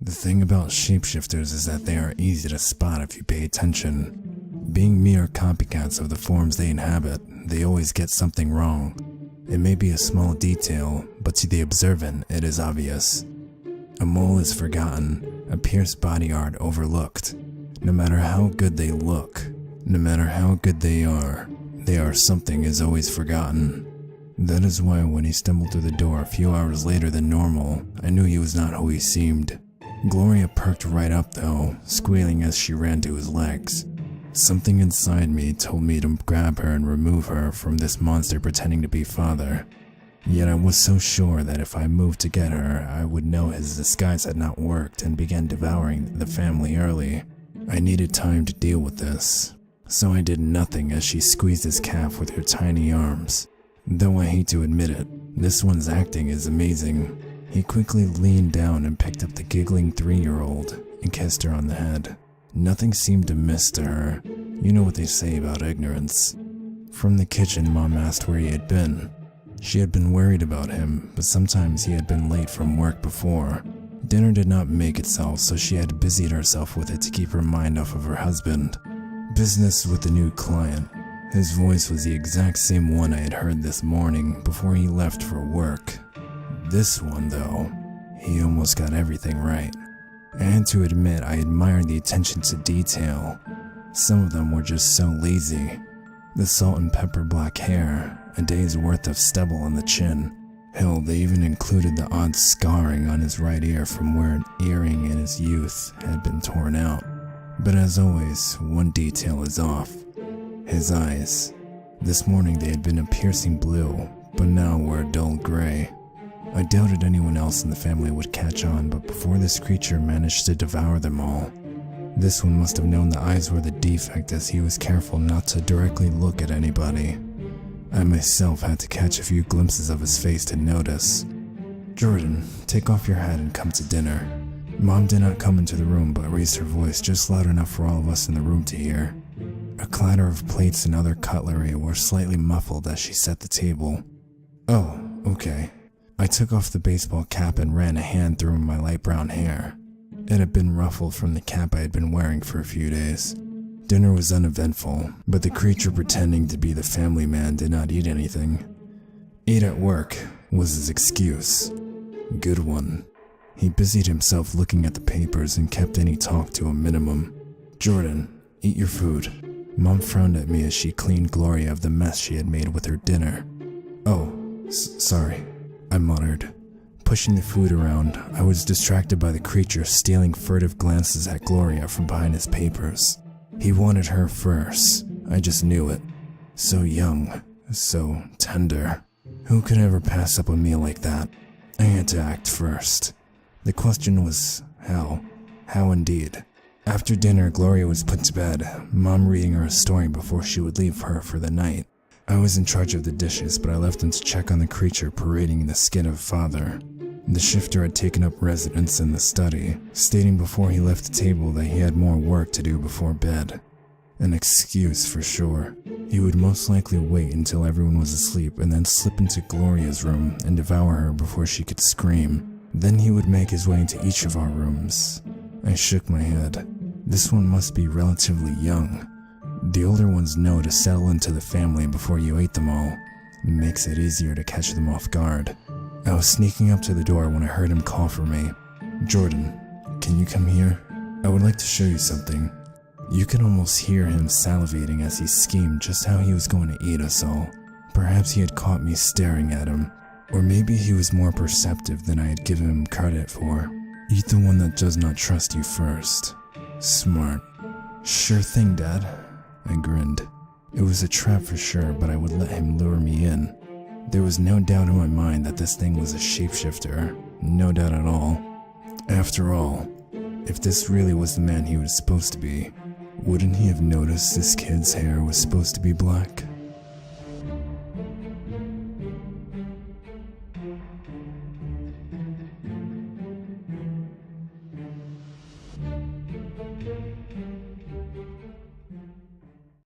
The thing about shapeshifters is that they are easy to spot if you pay attention. Being mere copycats of the forms they inhabit, they always get something wrong. It may be a small detail, but to the observant, it is obvious. A mole is forgotten, a pierced body art overlooked. No matter how good they look, no matter how good they are something is always forgotten. That is why when he stumbled through the door a few hours later than normal, I knew he was not who he seemed. Gloria perked right up though, squealing as she ran to his legs. Something inside me told me to grab her and remove her from this monster pretending to be father. Yet I was so sure that if I moved to get her, I would know his disguise had not worked and began devouring the family early. I needed time to deal with this, so I did nothing as she squeezed his calf with her tiny arms. Though I hate to admit it, this one's acting is amazing. He quickly leaned down and picked up the giggling 3-year-old and kissed her on the head. Nothing seemed amiss to her. You know what they say about ignorance. From the kitchen, Mom asked where he had been. She had been worried about him, but sometimes he had been late from work before. Dinner did not make itself, so she had busied herself with it to keep her mind off of her husband. Business with the new client. His voice was the exact same one I had heard this morning before he left for work. This one, though, he almost got everything right. I had to admit I admired the attention to detail. Some of them were just so lazy. The salt and pepper black hair, a day's worth of stubble on the chin. Hell, they even included the odd scarring on his right ear from where an earring in his youth had been torn out. But as always, one detail is off. His eyes. This morning they had been a piercing blue, but now were a dull gray. I doubted anyone else in the family would catch on, but before this creature managed to devour them all. This one must have known the eyes were the defect, as he was careful not to directly look at anybody. I myself had to catch a few glimpses of his face to notice. "Jordan, take off your hat and come to dinner." Mom did not come into the room, but raised her voice just loud enough for all of us in the room to hear. A clatter of plates and other cutlery were slightly muffled as she set the table. "Oh, okay." I took off the baseball cap and ran a hand through my light brown hair. It had been ruffled from the cap I had been wearing for a few days. Dinner was uneventful, but the creature pretending to be the family man did not eat anything. "Eat at work" was his excuse. Good one. He busied himself looking at the papers and kept any talk to a minimum. "Jordan, eat your food." Mom frowned at me as she cleaned Gloria of the mess she had made with her dinner. "Oh, sorry," I muttered. Pushing the food around, I was distracted by the creature stealing furtive glances at Gloria from behind his papers. He wanted her first. I just knew it. So young, so tender. Who could ever pass up a meal like that? I had to act first. The question was how. How indeed. After dinner, Gloria was put to bed, Mom reading her a story before she would leave her for the night. I was in charge of the dishes, but I left them to check on the creature parading in the skin of father. The shifter had taken up residence in the study, stating before he left the table that he had more work to do before bed. An excuse for sure. He would most likely wait until everyone was asleep and then slip into Gloria's room and devour her before she could scream. Then he would make his way into each of our rooms. I shook my head. This one must be relatively young. The older ones know to settle into the family before you ate them all. It makes it easier to catch them off guard. I was sneaking up to the door when I heard him call for me. "Jordan, can you come here? I would like to show you something." You could almost hear him salivating as he schemed just how he was going to eat us all. Perhaps he had caught me staring at him, or maybe he was more perceptive than I had given him credit for. "Eat the one that does not trust you first." Smart. "Sure thing, Dad." I grinned. It was a trap for sure, but I would let him lure me in. There was no doubt in my mind that this thing was a shapeshifter. No doubt at all. After all, if this really was the man he was supposed to be, wouldn't he have noticed this kid's hair was supposed to be black?